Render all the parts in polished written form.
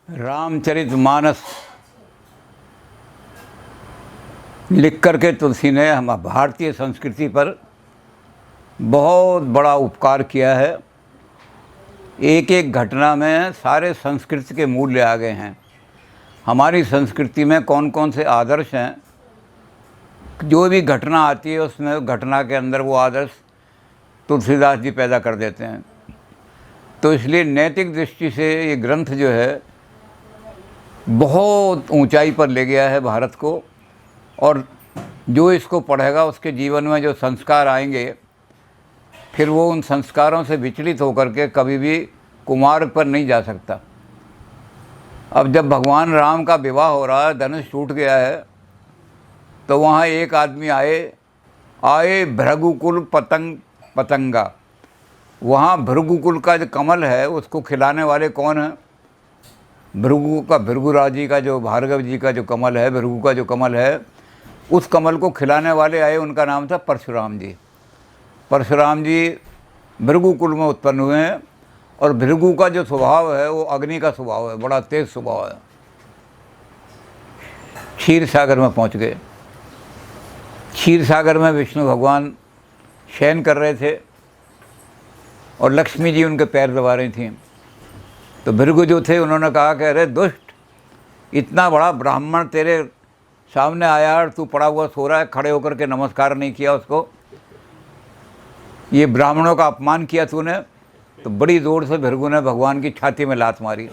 रामचरितमानस लिख करके तुलसी ने हम भारतीय संस्कृति पर बहुत बड़ा उपकार किया है। एक एक घटना में सारे संस्कृति के मूल्य आ गए हैं। हमारी संस्कृति में कौन कौन से आदर्श हैं, जो भी घटना आती है उसमें घटना के अंदर वो आदर्श तुलसीदास जी पैदा कर देते हैं। तो इसलिए नैतिक दृष्टि से ये ग्रंथ जो है बहुत ऊंचाई पर ले गया है भारत को, और जो इसको पढ़ेगा उसके जीवन में जो संस्कार आएंगे फिर वो उन संस्कारों से विचलित होकर के कभी भी कुमार्ग पर नहीं जा सकता। अब जब भगवान राम का विवाह हो रहा है, धनुष टूट गया है, तो वहाँ एक आदमी आए भृगुकुल पतंगा। वहाँ भृगुकुल का जो कमल है उसको खिलाने वाले कौन हैं? भृगुराज जी का जो भार्गव जी का जो कमल है, भृगु का जो कमल है, उस कमल को खिलाने वाले आए। उनका नाम था परशुराम जी। परशुराम जी भृगुकुल में उत्पन्न हुए हैं, और भृगु का जो स्वभाव है वो अग्नि का स्वभाव है, बड़ा तेज स्वभाव है। क्षीर सागर में पहुंच गए। क्षीर सागर में विष्णु भगवान शयन कर रहे थे और लक्ष्मी जी उनके पैर दबा रही थीं। तो भृगु जो थे उन्होंने कहा कि अरे दुष्ट, इतना बड़ा ब्राह्मण तेरे सामने आया और तू पड़ा हुआ सो रहा है, खड़े होकर के नमस्कार नहीं किया उसको, ये ब्राह्मणों का अपमान किया तूने। तो बड़ी ज़ोर से भृगु ने भगवान की छाती में लात मारी।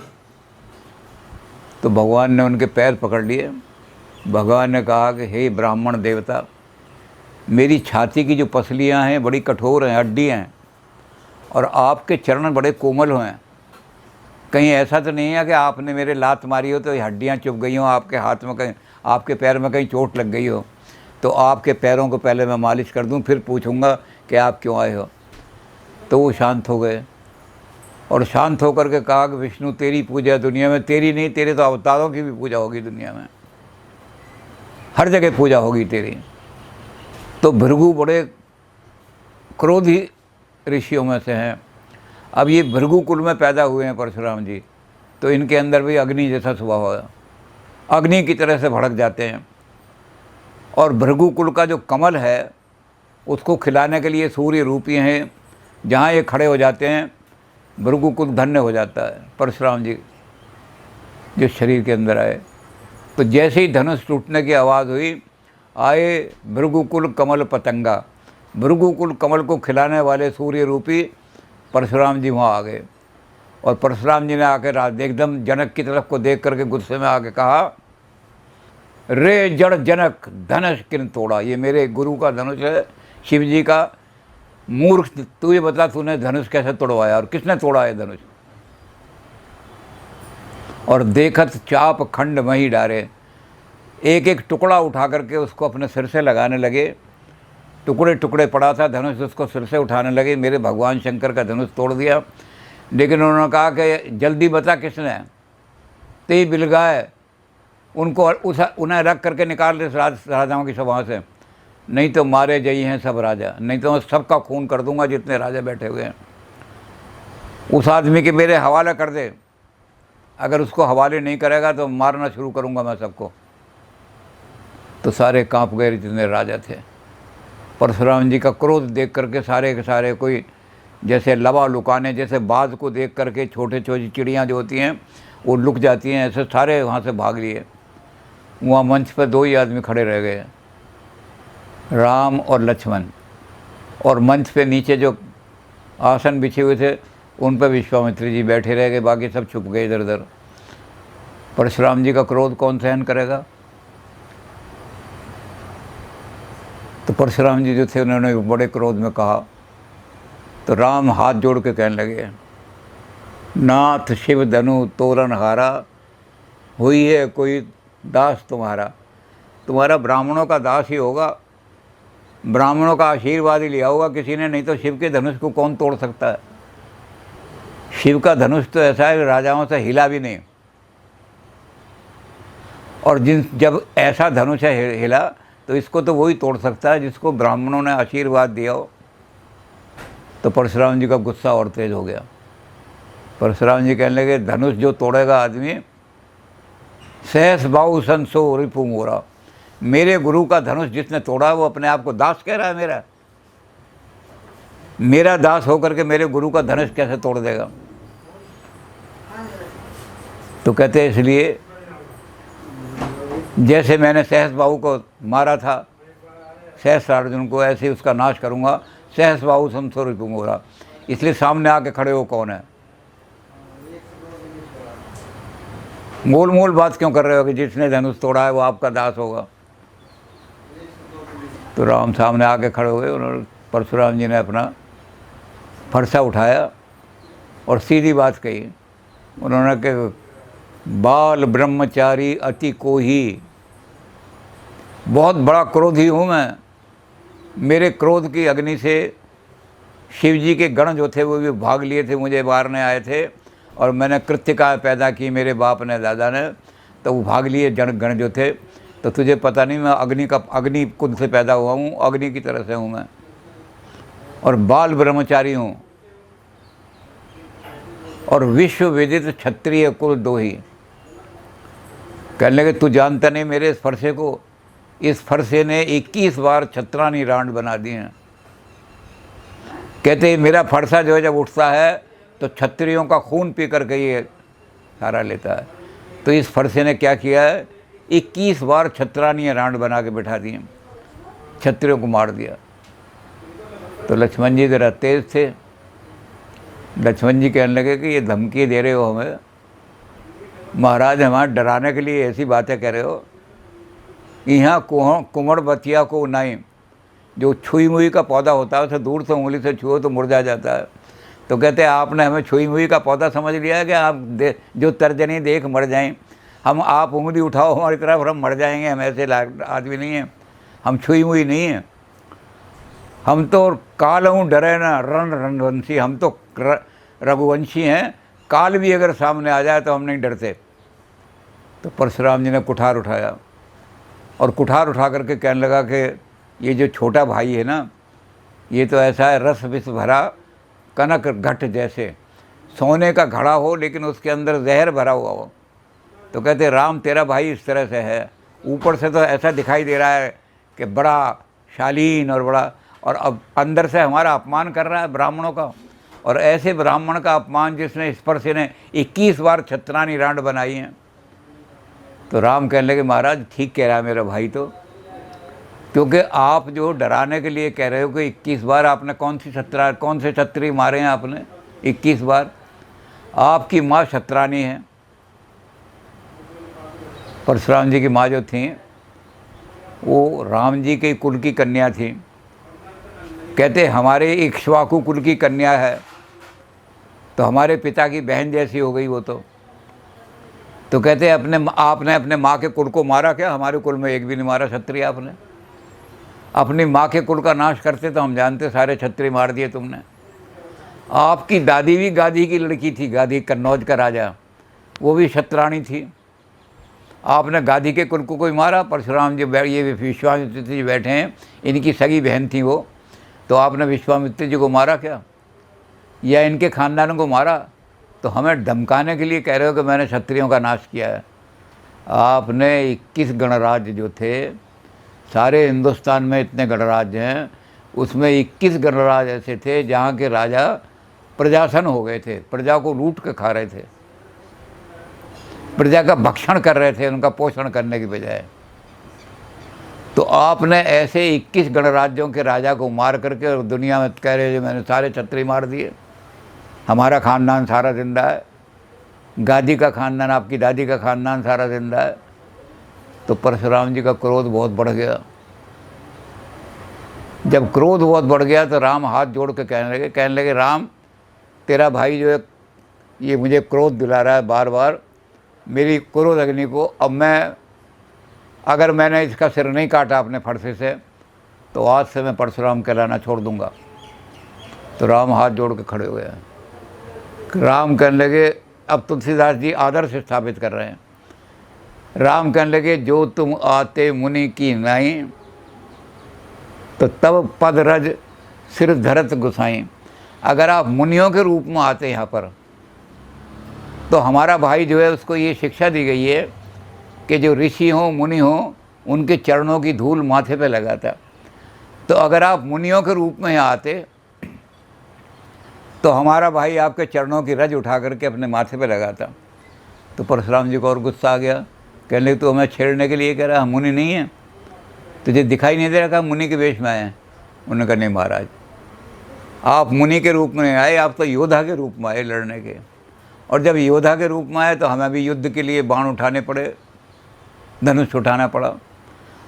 तो भगवान ने उनके पैर पकड़ लिए। भगवान ने कहा कि हे ब्राह्मण देवता, मेरी छाती की जो पसलियां हैं बड़ी कठोर हैं, हड्डी हैं, और आपके चरण बड़े कोमल हैं। कहीं ऐसा तो नहीं है कि आपने मेरे लात मारी हो तो हड्डियां चुभ गई हो, आपके हाथ में कहीं, आपके पैर में कहीं चोट लग गई हो, तो आपके पैरों को पहले मैं मालिश कर दूं, फिर पूछूंगा कि आप क्यों आए हो। तो वो शांत हो गए और शांत होकर के कहा कि विष्णु, तेरी पूजा दुनिया में, तेरी नहीं, तेरे तो अवतारों की भी पूजा होगी दुनिया में, हर जगह पूजा होगी तेरी। तो भृगु बड़े क्रोधी ऋषियों में से हैं। अब ये भृगु कुल में पैदा हुए हैं परशुराम जी, तो इनके अंदर भी अग्नि जैसा स्वभाव है, अग्नि की तरह से भड़क जाते हैं। और भृगु कुल का जो कमल है उसको खिलाने के लिए सूर्य रूपी हैं, जहाँ ये खड़े हो जाते हैं भृगु कुल धन्य हो जाता है। परशुराम जी जो शरीर के अंदर आए, तो जैसे ही धनुष टूटने की आवाज़ हुई, आए भृगुकुल कमल पतंगा। भृगुकुल कमल को खिलाने वाले सूर्य रूपी परशुराम जी वहाँ आ गए। और परशुराम जी ने आकर एकदम जनक की तरफ को देख करके गुस्से में आके कहा, रे जड़ जनक, धनुष किन तोड़ा। ये मेरे गुरु का धनुष है, शिव जी का। मूर्ख, तू ये बता तूने धनुष कैसे तोड़वाया और किसने तोड़ा है धनुष। और देखत चाप खंड मही डारे, एक एक टुकड़ा उठा करके उसको अपने सिर से लगाने लगे। टुकड़े टुकड़े पड़ा था धनुष, उसको सिर से उठाने लगे। मेरे भगवान शंकर का धनुष तोड़ दिया। लेकिन उन्होंने कहा कि जल्दी बता किसने। ते बिलगाए उनको उन्हें रख करके निकाल दे राजाओं की सभा से, नहीं तो मारे जई हैं सब राजा, नहीं तो मैं सबका खून कर दूंगा जितने राजा बैठे हुए हैं। उस आदमी के मेरे हवाले कर दे, अगर उसको हवाले नहीं करेगा तो मारना शुरू करूंगा मैं सबको। तो सारे कांप गए जितने राजा थे। परशुराम जी का क्रोध देख करके सारे के सारे, कोई जैसे लवा लुकाने, जैसे बाज को देख करके छोटे छोटी चिड़ियाँ जो होती हैं वो लुक जाती हैं, ऐसे सारे वहाँ से भाग लिए। वहाँ मंच पर दो ही आदमी खड़े रह गए, राम और लक्ष्मण। और मंच पे नीचे जो आसन बिछे हुए थे उन पर विश्वामित्र जी बैठे रह गए, बाकी सब छुप गए इधर उधर। परशुराम जी का क्रोध कौन सहन करेगा। तो परशुराम जी जो थे उन्होंने बड़े क्रोध में कहा। तो राम हाथ जोड़ के कहने लगे, नाथ शिव धनु तोरण हारा, हुई है कोई दास तुम्हारा। तुम्हारा ब्राह्मणों का दास ही होगा, ब्राह्मणों का आशीर्वाद ही लिया होगा किसी ने, नहीं तो शिव के धनुष को कौन तोड़ सकता है। शिव का धनुष तो ऐसा है कि राजाओं से हिला भी नहीं। और जब ऐसा धनुष है हिला तो इसको तो वही तोड़ सकता है जिसको ब्राह्मणों ने आशीर्वाद दिया हो। तो परशुराम जी का गुस्सा और तेज हो गया। परशुराम जी कहने लगे, धनुष जो तोड़ेगा आदमी सहस बाहु संसो रिपु मोरा। मेरे गुरु का धनुष जिसने तोड़ा वो अपने आप को दास कह रहा है। मेरा दास होकर के मेरे गुरु का धनुष कैसे तोड़ देगा? तो कहते हैं इसलिए जैसे मैंने सहस बाहु को मारा था, सहस अर्जुन को, ऐसे उसका नाश करूंगा। सहस बाहु संसो रिपु मोरा। इसलिए सामने आके खड़े हो कौन है? मोल मोल बात क्यों कर रहे हो कि जिसने धनुष तोड़ा है वो आपका दास होगा? तो राम सामने आके खड़े हुए। उन्होंने परशुराम जी ने अपना फरसा उठाया और सीधी बात कही। उन्होंने कहा, बाल ब्रह्मचारी अति कोही, बहुत बड़ा क्रोधी हूँ मैं। मेरे क्रोध की अग्नि से शिव जी के गण जो थे वो भी भाग लिए थे, मुझे मारने आए थे। और मैंने कृत्यका पैदा की मेरे बाप ने, दादा ने, तो वो भाग लिए गण जो थे। तो तुझे पता नहीं, मैं अग्नि कुल से पैदा हुआ हूँ, अग्नि की तरह से हूँ मैं, और बाल ब्रह्मचारी हूँ, और विश्व विदित क्षत्रिय कुल दोही। कहने लगे तू जानता नहीं मेरे इस फरसे को? इस फरसे ने 21 बार छत्रानी रांड बना दी हैं। कहते मेरा फरसा जो है जब उठता है तो क्षत्रियों का खून पी करके ये सारा लेता है। तो इस फरसे ने क्या किया है? 21 बार छत्रानी रांड बना के बिठा दिए, क्षत्रियों को मार दिया। तो लक्ष्मण जी जरा तेज थे। लक्ष्मण जी कहने लगे कि ये धमकी दे रहे हो हमें, महाराज हमारे डराने के लिए ऐसी बातें कह रहे हो? यहाँ कुमड़ बतिया को नहीं, जो छुई मुई का पौधा होता है उसे दूर से उंगली से छुओ तो मुरझा जाता है। तो कहते हैं आपने हमें छुई मुई का पौधा समझ लिया है कि आप जो तर्जनी देख मर जाएं। हम आप उंगली उठाओ हमारी तरफ और हम मर जाएंगे। हम ऐसे आदमी नहीं हैं, हम छुई मुई नहीं हैं। हम तो काल हूँ डरे ना रणवंशी, हम तो रघुवंशी हैं। काल भी अगर सामने आ जाए तो हम नहीं डरते। तो परशुराम जी ने कुठार उठाया और कुठार उठा करके कहने लगा कि ये जो छोटा भाई है ना, ये तो ऐसा है रस विष भरा कनक घट जैसे, सोने का घड़ा हो लेकिन उसके अंदर जहर भरा हुआ हो। तो कहते राम तेरा भाई इस तरह से है, ऊपर से तो ऐसा दिखाई दे रहा है कि बड़ा शालीन और बड़ा, और अब अंदर से हमारा अपमान कर रहा है ब्राह्मणों का। और ऐसे ब्राह्मण का अपमान जिसने इस पर से ने 21 बार छत्रानी रांड बनाई हैं। तो राम कहने लगे महाराज ठीक कह रहा है मेरा भाई, तो क्योंकि आप जो डराने के लिए कह रहे हो कि 21 बार आपने कौन से छत्री मारे हैं आपने 21 बार? आपकी माँ छत्रानी है। परशुराम जी की माँ जो थी वो राम जी के कुल की कन्या थी। कहते हमारे इक्ष्वाकु कुल की कन्या है, तो हमारे पिता की बहन जैसी हो गई वो तो कहते आपने अपने माँ के कुल को मारा क्या? हमारे कुल में एक भी नहीं मारा क्षत्रिय आपने। अपनी माँ के कुल का नाश करते तो हम जानते सारे क्षत्रिय मार दिए तुमने। आपकी दादी भी गादी की लड़की थी, गादी कन्नौज का राजा, वो भी क्षत्राणी थी। आपने गादी के कुल को कोई मारा? परशुराम जी ये विश्वामित्र जी बैठे हैं, इनकी सगी बहन थी वो, तो आपने विश्वामित्र जी को मारा क्या? या इनके खानदानों को मारा? तो हमें धमकाने के लिए कह रहे हो कि मैंने क्षत्रियों का नाश किया है। आपने 21 गणराज्य जो थे, सारे हिंदुस्तान में इतने गणराज्य हैं, उसमें 21 गणराज्य ऐसे थे जहाँ के राजा प्रजासन हो गए थे, प्रजा को लूट के खा रहे थे, प्रजा का भक्षण कर रहे थे उनका पोषण करने की बजाय। तो आपने ऐसे 21 गणराज्यों के राजा को मार करके और दुनिया में कह रहे थे मैंने सारे क्षत्रिय मार दिए, हमारा खानदान सारा जिंदा है, गादी का खानदान, आपकी दादी का खानदान सारा जिंदा है। तो परशुराम जी का क्रोध बहुत बढ़ गया। जब क्रोध बहुत बढ़ गया तो राम हाथ जोड़ के कहने लगे राम तेरा भाई जो है ये मुझे क्रोध दिला रहा है बार बार, मेरी क्रोध अग्नि को, अब अगर मैंने इसका सिर नहीं काटा अपने फरसे से तो आज से मैं परशुराम कहलाना छोड़ दूंगा। तो राम हाथ जोड़ के खड़े हुए हैं। राम कहने लगे, अब तुलसीदास जी आदर्श स्थापित कर रहे हैं। राम कहने लगे जो तुम आते मुनि की नाई, तो तब पद रज सिर धरत गुसाई। अगर आप मुनियों के रूप में आते यहाँ पर तो हमारा भाई जो है उसको ये शिक्षा दी गई है कि जो ऋषि हों मुनि हों उनके चरणों की धूल माथे पे लगाता। तो अगर आप मुनियों के रूप में आते तो हमारा भाई आपके चरणों की रज उठा करके अपने माथे पे लगाता। तो परशुराम जी को और गुस्सा आ गया, कहने लगे तू हमें छेड़ने के लिए कह रहा, हम मुनि नहीं हैं, तुझे दिखाई नहीं दे रहा? कहा मुनि के वेश में आए हैं। उन्होंने कहा नहीं महाराज, आप मुनि के रूप में नहीं आए, आप तो योद्धा के रूप में आए लड़ने के। और जब योद्धा के रूप में आए तो हमें भी युद्ध के लिए बाण उठाने पड़े, धनुष उठाना पड़ा।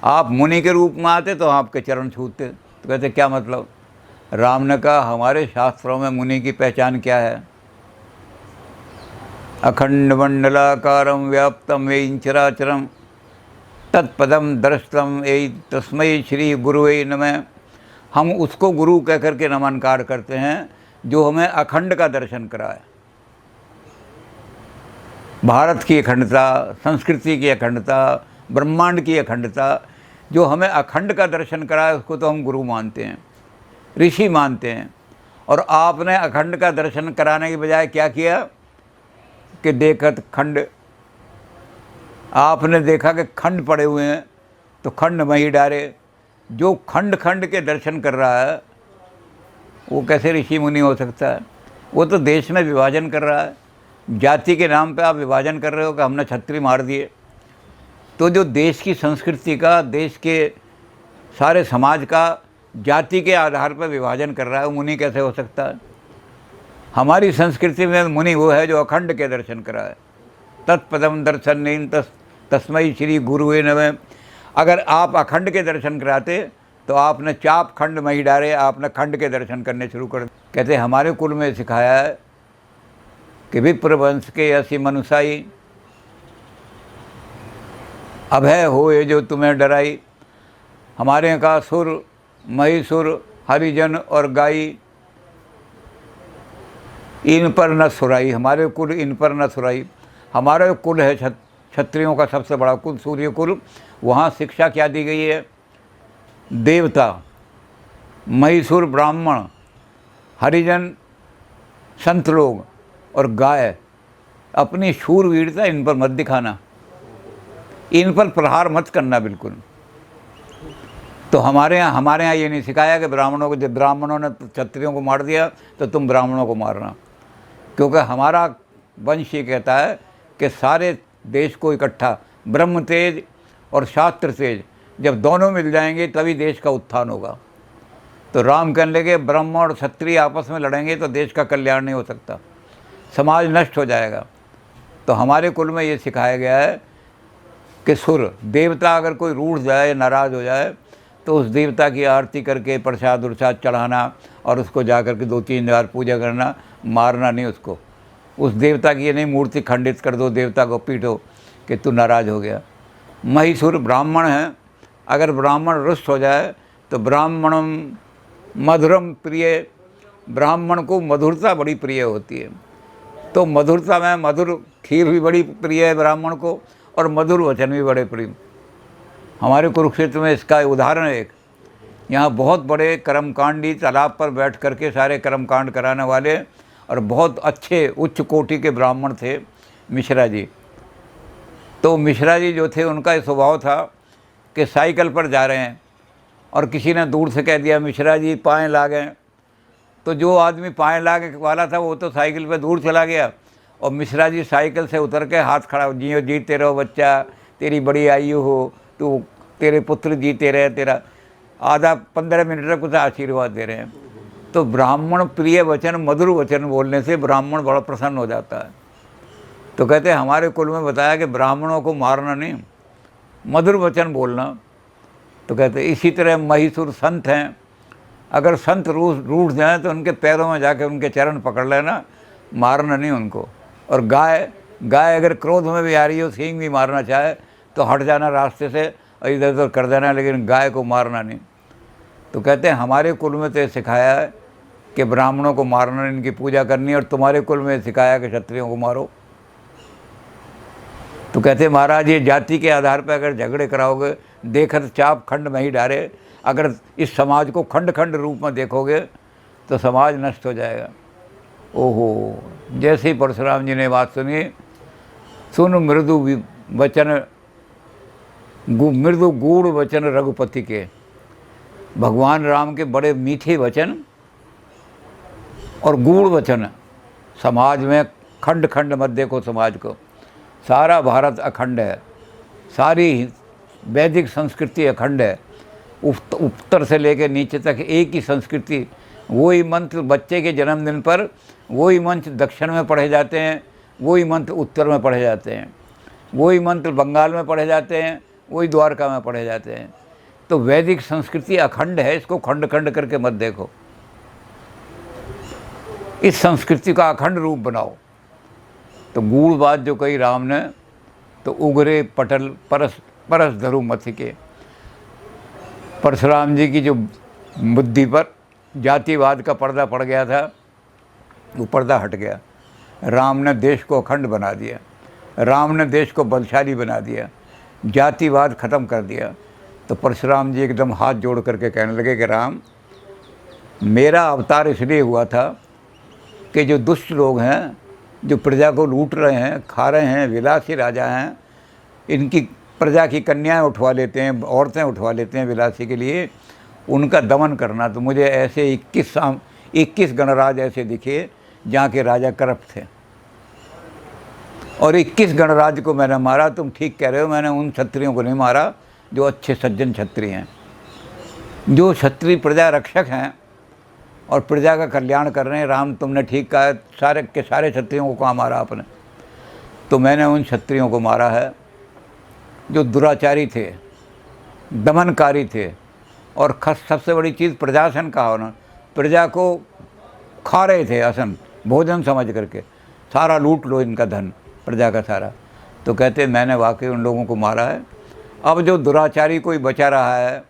आप मुनि के रूप में आते तो आपके चरण छूते। तो कहते क्या मतलब? राम ने कहा हमारे शास्त्रों में मुनि की पहचान क्या है? अखंड मंडलाकारं व्याप्तं येन चराचरं तत्पदम दर्शतम ए तस्मै श्री गुरुवे नमः। हम उसको गुरु कह करके नमस्कार करते हैं जो हमें अखंड का दर्शन कराए। भारत की अखंडता, संस्कृति की अखंडता, ब्रह्मांड की अखंडता, जो हमें अखंड का दर्शन कराए उसको तो हम गुरु मानते हैं, ऋषि मानते हैं। और आपने अखंड का दर्शन कराने की बजाय क्या किया कि देखत खंड, आपने देखा कि खंड पड़े हुए हैं तो खंड में ही डाले। जो खंड खंड के दर्शन कर रहा है वो कैसे ऋषि मुनि हो सकता है? वो तो देश में विभाजन कर रहा है। जाति के नाम पे आप विभाजन कर रहे हो कि हमने छत्री मार दिए। तो जो देश की संस्कृति का, देश के सारे समाज का जाति के आधार पर विभाजन कर रहा है, वो मुनि कैसे हो सकता है? हमारी संस्कृति में मुनि वो है जो अखंड के दर्शन कराए। तत्पदम दर्शन तस्मै श्री गुरुवे नमः। अगर आप अखंड के दर्शन कराते तो आपने चाप खंड में ही डाले, आपने खंड के दर्शन करने शुरू कर। कहते हमारे कुल में सिखाया है कि विप्र वंश के ऐसी मनुष्याई अभय हो ये जो तुम्हें डराई। हमारे यहाँ का सुर, महिसुर, हरिजन और गाई इन पर न सुराई। हमारे कुल इन पर न सुराई। हमारा कुल है क्षत्रियों का सबसे बड़ा कुल, सूर्य कुल। वहाँ शिक्षा क्या दी गई है? देवता, महिसुर ब्राह्मण, हरिजन संत लोग और गाय, अपनी शूरवीरता इन पर मत दिखाना, इन पर प्रहार मत करना बिल्कुल। तो हमारे यहाँ ये नहीं सिखाया कि ब्राह्मणों को, जब ब्राह्मणों ने क्षत्रियों को मार दिया तो तुम ब्राह्मणों को मारना। क्योंकि हमारा वंश ये कहता है कि सारे देश को इकट्ठा, ब्रह्म तेज और शास्त्र तेज जब दोनों मिल जाएंगे तभी देश का उत्थान होगा। तो राम कहने लगे ब्रह्म और क्षत्रिय आपस में लड़ेंगे तो देश का कल्याण नहीं हो सकता, समाज नष्ट हो जाएगा। तो हमारे कुल में ये सिखाया गया है कि सुर, देवता अगर कोई रूठ जाए, नाराज़ हो जाए तो उस देवता की आरती करके प्रसाद उरसाद चढ़ाना और उसको जा कर के 2-3 बार पूजा करना, मारना नहीं उसको। उस देवता की ये नहीं मूर्ति खंडित कर दो, देवता को पीटो कि तू नाराज़ हो गया। महिसुर ब्राह्मण हैं, अगर ब्राह्मण रुष्ट हो जाए तो ब्राह्मणम मधुरम प्रिय, ब्राह्मण को मधुरता बड़ी प्रिय होती है। तो मधुरता में मधुर खीर भी बड़ी प्रिय है ब्राह्मण को और मधुर वचन भी बड़े प्रिय। हमारे कुरुक्षेत्र में इसका उदाहरण एक, यहाँ बहुत बड़े कर्मकांडी तालाब पर बैठ करके सारे कर्मकांड कराने वाले और बहुत अच्छे उच्च कोटि के ब्राह्मण थे मिश्रा जी। तो मिश्रा जी जो थे उनका ये स्वभाव था कि साइकिल पर जा रहे हैं और किसी ने दूर से कह दिया मिश्रा जी पाएँ लागें, तो जो आदमी पाएँ लागे वाला था वो तो साइकिल पे दूर चला गया और मिश्रा जी साइकिल से उतर के हाथ खड़ा, जियो जीते रहो बच्चा, तेरी बड़ी आयु हो, तू तेरे पुत्र जीते रहे, तेरा आधा 15 मिनट तक कुछ आशीर्वाद दे रहे हैं। तो ब्राह्मण प्रिय वचन, मधुर वचन बोलने से ब्राह्मण बड़ा प्रसन्न हो जाता है। तो कहते हैं हमारे कुल में बताया कि ब्राह्मणों को मारना नहीं, मधुर वचन बोलना। तो कहते हैं इसी तरह महिसुर संत हैं, अगर संत रूठ जाएँ तो उनके पैरों में जाकर उनके चरण पकड़ लेना, मारना नहीं उनको। और गाय अगर क्रोध में भी आ रही हो, सींग भी मारना चाहे तो हट जाना रास्ते से और इधर उधर कर देना, लेकिन गाय को मारना नहीं। तो कहते हैं हमारे कुल में तो ये सिखाया है कि ब्राह्मणों को मारना, इनकी पूजा करनी, और तुम्हारे कुल में सिखाया कि क्षत्रियों को मारो। तो कहते हैं महाराज ये जाति के आधार पर अगर झगड़े कराओगे, देखत चाप खंड में ही डाले, अगर इस समाज को खंड खंड रूप में देखोगे तो समाज नष्ट हो जाएगा। ओहो, जैसे ही परशुराम जी ने बात सुनी, सुन मृदु वचन मृदु गूढ़ वचन रघुपति के। भगवान राम के बड़े मीठे वचन और गूढ़ वचन समाज में खंड खंड मत देखो समाज को। सारा भारत अखंड है, सारी वैदिक संस्कृति अखंड है, उत्तर से लेकर नीचे तक एक ही संस्कृति। वही मंत्र बच्चे के जन्मदिन पर वही मंत्र दक्षिण में पढ़े जाते हैं, वही मंत्र उत्तर में पढ़े जाते हैं, वही मंत्र बंगाल में पढ़े जाते हैं, वही द्वारका में पढ़े जाते हैं। तो वैदिक संस्कृति अखंड है, इसको खंड खंड करके मत देखो। इस संस्कृति का अखंड रूप बनाओ। तो गूढ़ बात जो कही राम ने, तो उगरे पटल परस धरु मथि के। परशुराम जी की जो बुद्धि पर जातिवाद का पर्दा पड़ गया था, वो पर्दा हट गया। राम ने देश को अखंड बना दिया, राम ने देश को बलशाली बना दिया, जातिवाद ख़त्म कर दिया। तो परशुराम जी एकदम हाथ जोड़ करके कहने लगे कि राम, मेरा अवतार इसलिए हुआ था कि जो दुष्ट लोग हैं, जो प्रजा को लूट रहे हैं, खा रहे हैं, विलासी राजा हैं, इनकी प्रजा की कन्याएं उठवा लेते हैं, औरतें उठवा लेते हैं विलासी के लिए, उनका दमन करना। तो मुझे ऐसे 21 गणराज ऐसे दिखे जहाँ के राजा करप्ट थे, और 21 गणराज को मैंने मारा। तुम ठीक कह रहे हो, मैंने उन क्षत्रियों को नहीं मारा जो अच्छे सज्जन क्षत्रिय हैं, जो क्षत्रिय प्रजा रक्षक हैं और प्रजा का कल्याण कर रहे हैं। राम, तुमने ठीक कहा, सारे के सारे क्षत्रियों को कहाँ मारा आपने? तो मैंने उन क्षत्रियों को मारा है जो दुराचारी थे, दमनकारी थे, और सबसे बड़ी चीज़ प्रजासन का होना। प्रजा को खा रहे थे आसन भोजन समझ करके, सारा लूट लो इनका धन, प्रजा का सारा। तो कहते मैंने वाकई उन लोगों को मारा है। अब जो दुराचारी कोई बचा रहा है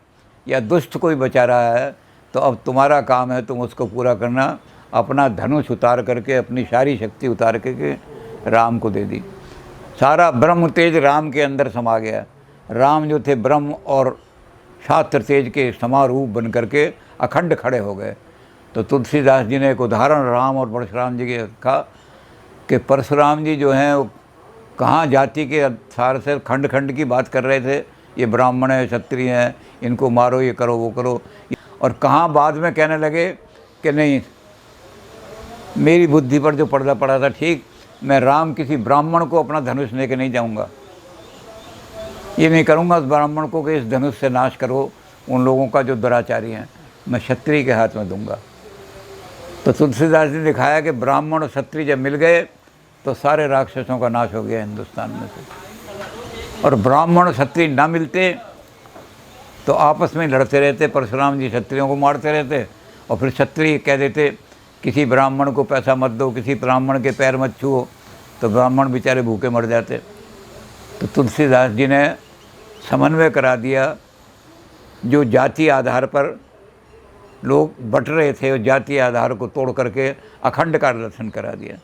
या दुष्ट कोई बचा रहा है, तो अब तुम्हारा काम है तुम उसको पूरा करना। अपना धनुष उतार करके, अपनी सारी शक्ति उतार करके राम को दे दी। सारा ब्रह्म तेज राम के अंदर समा गया। राम जो थे ब्रह्म और शास्त्र तेज के समारूप बन करके अखंड खड़े हो गए। तो तुलसीदास जी ने एक उदाहरण राम और परशुराम जी के कहा कि परशुराम जी जो हैं वो कहाँ जाति के अनुसार से खंड खंड की बात कर रहे थे, ये ब्राह्मण है, क्षत्रिय हैं, इनको मारो, ये करो, वो करो, और कहाँ बाद में कहने लगे कि नहीं, मेरी बुद्धि पर जो पर्दा पड़ा था ठीक, मैं राम किसी ब्राह्मण को अपना धनुष लेके नहीं जाऊंगा, ये नहीं करूंगा उस ब्राह्मण को कि इस धनुष से नाश करो उन लोगों का जो दुराचारी हैं, मैं क्षत्रिय के हाथ में दूंगा। तो तुलसीदास ने दिखाया कि ब्राह्मण और क्षत्रिय जब मिल गए तो सारे राक्षसों का नाश हो गया हिंदुस्तान में से। और ब्राह्मण क्षत्रिय ना मिलते तो आपस में लड़ते रहते, परशुराम जी क्षत्रियों को मारते रहते, और फिर क्षत्रिय कह देते किसी ब्राह्मण को पैसा मत दो, किसी ब्राह्मण के पैर मत छुओ, तो ब्राह्मण बेचारे भूखे मर जाते। तो तुलसीदास जी ने समन्वय करा दिया। जो जाति आधार पर लोग बट रहे थे, उस जाति आधार को तोड़ करके अखंड का दर्शन करा दिया।